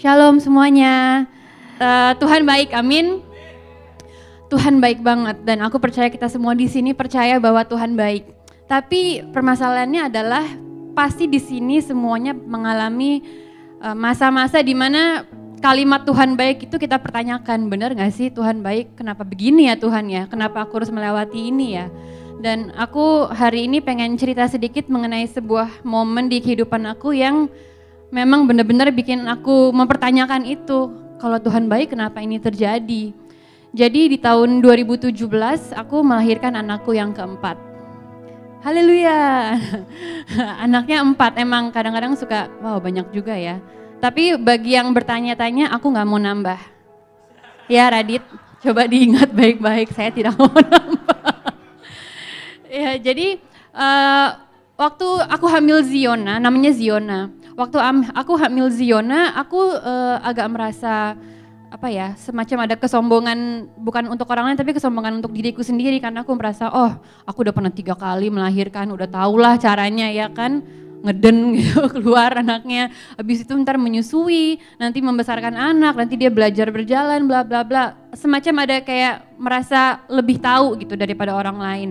Shalom semuanya. Tuhan baik, amin. Tuhan baik banget dan aku percaya kita semua di sini percaya bahwa Tuhan baik. Tapi permasalahannya adalah pasti di sini semuanya mengalami masa-masa di mana kalimat Tuhan baik itu kita pertanyakan, benar gak sih Tuhan baik? Kenapa begini ya Tuhan ya? Kenapa aku harus melewati ini ya? Dan aku hari ini pengen cerita sedikit mengenai sebuah momen di kehidupan aku yang memang benar-benar bikin aku mempertanyakan itu. Kalau Tuhan baik kenapa ini terjadi? Jadi di tahun 2017 aku melahirkan anakku yang keempat. Haleluya. Anaknya 4, emang kadang-kadang suka, wow banyak juga ya. Tapi bagi yang bertanya-tanya aku gak mau nambah. Ya Radit, coba diingat baik-baik, saya tidak mau nambah. Ya jadi waktu aku hamil Ziona, namanya Ziona. Waktu aku hamil Ziona, aku agak merasa semacam ada kesombongan, bukan untuk orang lain tapi kesombongan untuk diriku sendiri, karena aku merasa aku udah pernah 3 kali melahirkan, udah tahulah caranya ya kan, ngeden gitu keluar anaknya, habis itu ntar menyusui, nanti membesarkan anak, nanti dia belajar berjalan bla bla bla, semacam ada kayak merasa lebih tahu gitu daripada orang lain.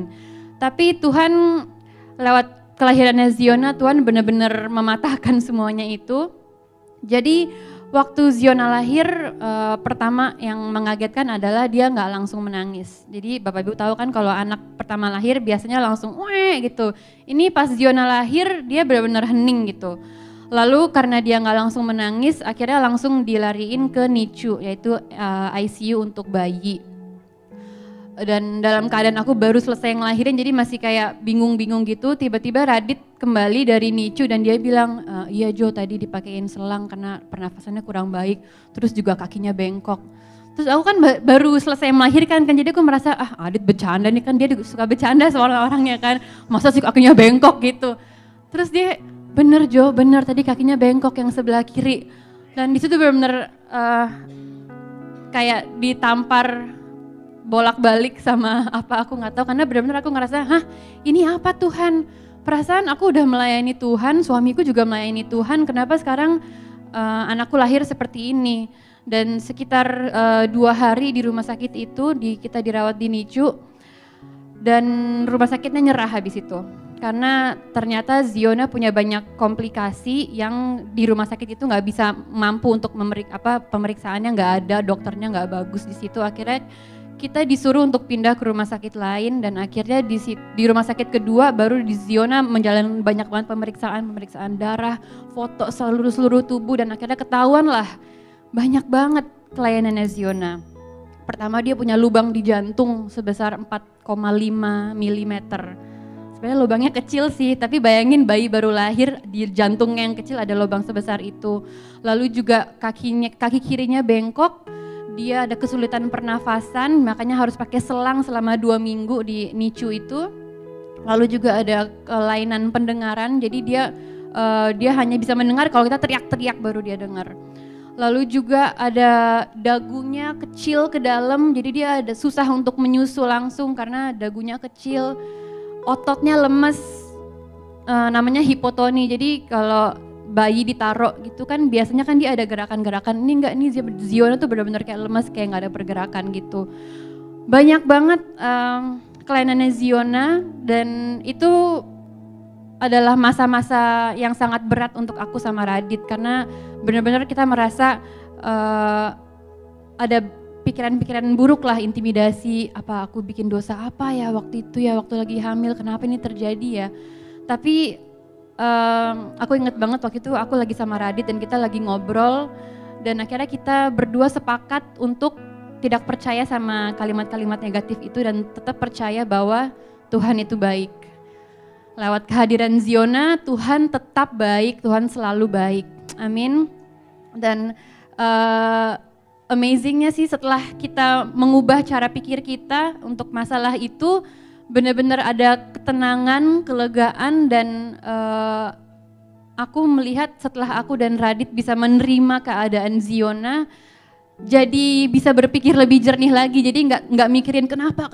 Tapi Tuhan lewat kelahirannya Ziona, Tuhan benar-benar mematahkan semuanya itu. Jadi waktu Ziona lahir, pertama yang mengagetkan adalah dia nggak langsung menangis. Jadi Bapak Ibu tahu kan kalau anak pertama lahir biasanya langsung weh gitu. Ini pas Ziona lahir dia benar-benar hening gitu. Lalu karena dia nggak langsung menangis, akhirnya langsung dilariin ke NICU, yaitu ICU untuk bayi. Dan dalam keadaan aku baru selesai ngelahirin, jadi masih kayak bingung-bingung gitu. Tiba-tiba Radit kembali dari NICU dan dia bilang, iya Jo tadi dipakein selang karena pernafasannya kurang baik, terus juga kakinya bengkok. Terus aku kan baru selesai melahirkan kan, jadi aku merasa Adit bercanda nih kan, dia suka bercanda sama orangnya kan, masa sih kakinya bengkok gitu. Terus dia, bener Jo, bener tadi kakinya bengkok yang sebelah kiri. Dan di situ benar-benar kayak ditampar bolak-balik sama apa aku nggak tahu, karena benar-benar aku ngerasa, ini apa Tuhan? Perasaan aku udah melayani Tuhan, suamiku juga melayani Tuhan, kenapa sekarang anakku lahir seperti ini? Dan sekitar 2 hari di rumah sakit itu, kita dirawat di NICU, dan rumah sakitnya nyerah habis itu. Karena ternyata Ziona punya banyak komplikasi yang di rumah sakit itu nggak bisa mampu untuk pemeriksaannya nggak ada, dokternya nggak bagus di situ. Akhirnya kita disuruh untuk pindah ke rumah sakit lain, dan akhirnya di rumah sakit kedua baru di Ziona menjalani banyak banget pemeriksaan darah, foto seluruh tubuh, dan akhirnya ketahuan lah banyak banget kelayanannya Ziona. Pertama dia punya lubang di jantung sebesar 4,5 mm. Sebenarnya lubangnya kecil sih, tapi bayangin bayi baru lahir di jantungnya yang kecil ada lubang sebesar itu. Lalu juga kaki kirinya bengkok. Dia ada kesulitan pernafasan, makanya harus pakai selang selama 2 minggu di NICU itu. Lalu juga ada kelainan pendengaran, jadi dia hanya bisa mendengar kalau kita teriak-teriak baru dia dengar. Lalu juga ada dagunya kecil ke dalam, jadi dia ada susah untuk menyusu langsung karena dagunya kecil. Ototnya lemes, namanya hipotoni, jadi kalau bayi ditaruh gitu kan biasanya kan dia ada gerakan-gerakan, ini enggak, nih Ziona tuh benar-benar kayak lemas, kayak nggak ada pergerakan gitu. Banyak banget kelainannya Ziona, dan itu adalah masa-masa yang sangat berat untuk aku sama Radit, karena benar-benar kita merasa ada pikiran-pikiran buruk lah, intimidasi, apa aku bikin dosa apa ya waktu itu ya, waktu lagi hamil, kenapa ini terjadi ya. Tapi aku inget banget waktu itu aku lagi sama Radit dan kita lagi ngobrol, dan akhirnya kita berdua sepakat untuk tidak percaya sama kalimat-kalimat negatif itu dan tetap percaya bahwa Tuhan itu baik. Lewat kehadiran Ziona, Tuhan tetap baik, Tuhan selalu baik. Amin. Dan amazingnya sih setelah kita mengubah cara pikir kita untuk masalah itu, benar-benar ada ketenangan, kelegaan, dan aku melihat setelah aku dan Radit bisa menerima keadaan Ziona, jadi bisa berpikir lebih jernih lagi. Jadi nggak mikirin kenapa,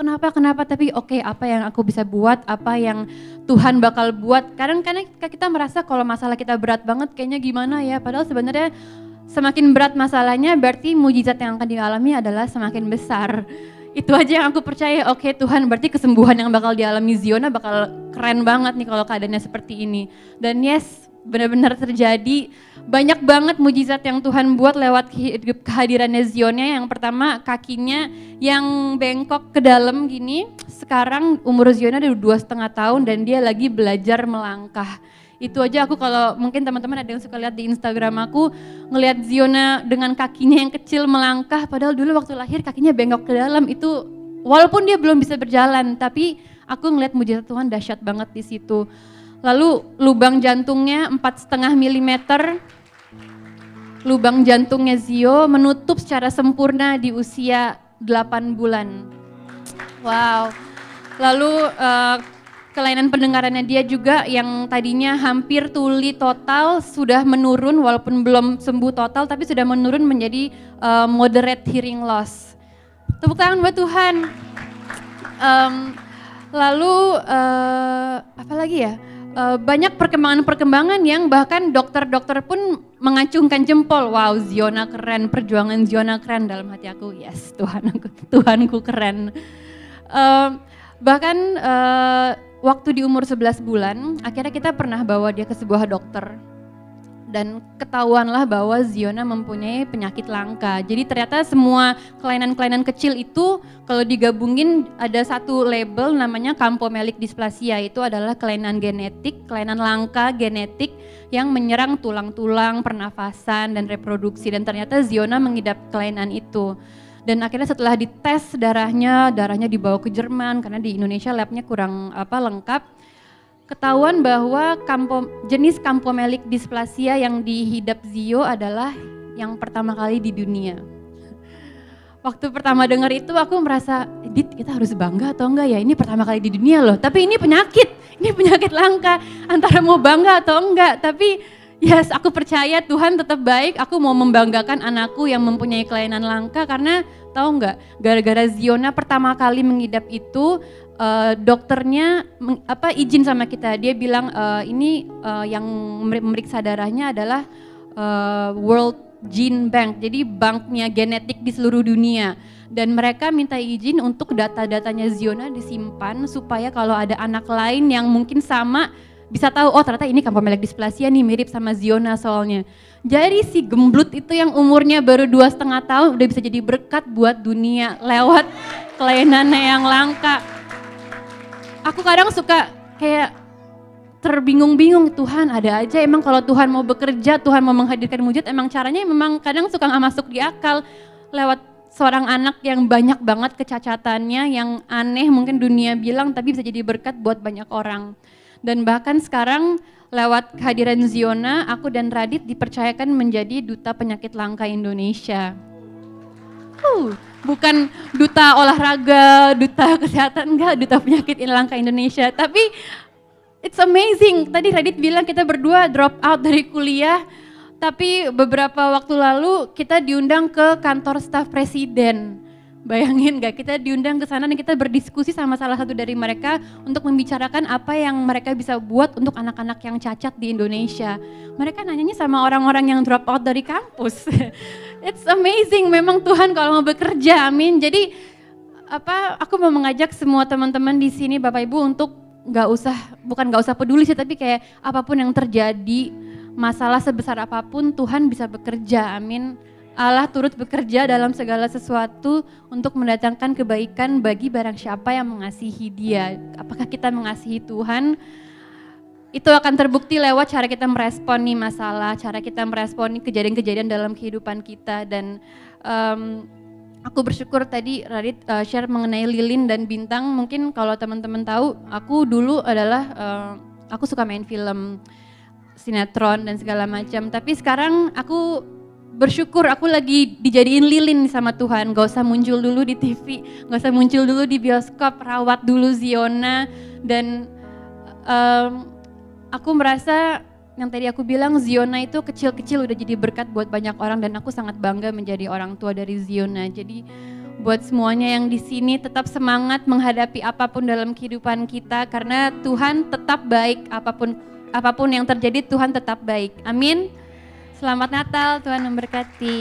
tapi oke, apa yang aku bisa buat, apa yang Tuhan bakal buat. Kadang-kadang kita merasa kalau masalah kita berat banget, kayaknya gimana ya, padahal sebenarnya semakin berat masalahnya berarti mujizat yang akan dialami adalah semakin besar. Itu aja yang aku percaya, oke Tuhan berarti kesembuhan yang bakal dialami Ziona bakal keren banget nih kalau keadaannya seperti ini. Dan yes, benar-benar terjadi. Banyak banget mujizat yang Tuhan buat lewat kehadirannya Ziona. Yang pertama kakinya yang bengkok ke dalam gini, sekarang umur Ziona udah 2,5 tahun dan dia lagi belajar melangkah. Itu aja aku kalau mungkin teman-teman ada yang suka lihat di Instagram aku, ngelihat Ziona dengan kakinya yang kecil melangkah, padahal dulu waktu lahir kakinya bengkok ke dalam, itu walaupun dia belum bisa berjalan, tapi aku ngelihat mujizat Tuhan dahsyat banget di situ. Lalu lubang jantungnya 4,5 mm, lubang jantungnya Zio menutup secara sempurna di usia 8 bulan. Wow. Lalu kelainan pendengarannya dia juga yang tadinya hampir tuli total sudah menurun walaupun belum sembuh total tapi sudah menurun menjadi moderate hearing loss. Tepuk tangan buat Tuhan. Lalu apa lagi ya? Banyak perkembangan-perkembangan yang bahkan dokter-dokter pun mengacungkan jempol. Wow, Ziona keren, perjuangan Ziona keren. Dalam hati aku, yes Tuhanku keren. Bahkan waktu di umur 11 bulan, akhirnya kita pernah bawa dia ke sebuah dokter. Dan ketahuanlah bahwa Ziona mempunyai penyakit langka. Jadi ternyata semua kelainan-kelainan kecil itu kalau digabungin ada satu label namanya Campomelic dysplasia. Itu adalah kelainan genetik, kelainan langka genetik yang menyerang tulang-tulang, pernafasan, dan reproduksi. Dan ternyata Ziona mengidap kelainan itu. Dan akhirnya setelah dites darahnya dibawa ke Jerman karena di Indonesia labnya kurang lengkap. Ketahuan bahwa jenis Campomelic dysplasia yang dihidap Zio adalah yang pertama kali di dunia. Waktu pertama dengar itu aku merasa, Dit kita harus bangga atau enggak ya, ini pertama kali di dunia loh, tapi ini penyakit langka, antara mau bangga atau enggak, tapi yes aku percaya Tuhan tetap baik, aku mau membanggakan anakku yang mempunyai kelainan langka karena tahu enggak, gara-gara Ziona pertama kali mengidap itu, dokternya izin sama kita, dia bilang ini yang memeriksa darahnya adalah World Gene Bank, jadi banknya genetik di seluruh dunia, dan mereka minta izin untuk data-datanya Ziona disimpan supaya kalau ada anak lain yang mungkin sama bisa tahu, oh ternyata ini Campomelic dysplasia nih, mirip sama Ziona soalnya. Jadi si gemblut itu yang umurnya baru 2,5 tahun udah bisa jadi berkat buat dunia lewat kelainannya yang langka. Aku kadang suka kayak terbingung-bingung, Tuhan ada aja emang kalau Tuhan mau bekerja, Tuhan mau menghadirkan mujizat, emang caranya memang kadang suka gak masuk di akal lewat seorang anak yang banyak banget kecacatannya, yang aneh mungkin dunia bilang tapi bisa jadi berkat buat banyak orang. Dan bahkan sekarang lewat kehadiran Ziona, aku dan Radit dipercayakan menjadi duta penyakit langka Indonesia. Bukan duta olahraga, duta kesehatan, enggak, duta penyakit langka Indonesia. Tapi it's amazing, tadi Radit bilang kita berdua drop out dari kuliah, tapi beberapa waktu lalu kita diundang ke kantor staf presiden. Bayangin gak, kita diundang ke sana dan kita berdiskusi sama salah satu dari mereka untuk membicarakan apa yang mereka bisa buat untuk anak-anak yang cacat di Indonesia. Mereka nanyanya sama orang-orang yang drop out dari kampus. It's amazing, memang Tuhan kalau mau bekerja, amin. Jadi aku mau mengajak semua teman-teman di sini Bapak Ibu untuk bukan gak usah peduli sih, tapi kayak apapun yang terjadi, masalah sebesar apapun Tuhan bisa bekerja, amin. Allah turut bekerja dalam segala sesuatu untuk mendatangkan kebaikan bagi barang siapa yang mengasihi Dia. Apakah kita mengasihi Tuhan? Itu akan terbukti lewat cara kita meresponi masalah, cara kita meresponi kejadian-kejadian dalam kehidupan kita. Dan aku bersyukur tadi Radit share mengenai lilin dan bintang. Mungkin kalau teman-teman tahu, aku dulu adalah aku suka main film, sinetron dan segala macam. Tapi sekarang aku bersyukur aku lagi dijadiin lilin sama Tuhan, gak usah muncul dulu di TV, gak usah muncul dulu di bioskop, rawat dulu Ziona. Dan aku merasa yang tadi aku bilang Ziona itu kecil-kecil udah jadi berkat buat banyak orang dan aku sangat bangga menjadi orang tua dari Ziona. Jadi buat semuanya yang di sini tetap semangat menghadapi apapun dalam kehidupan kita karena Tuhan tetap baik, apapun yang terjadi Tuhan tetap baik. Amin. Selamat Natal, Tuhan memberkati.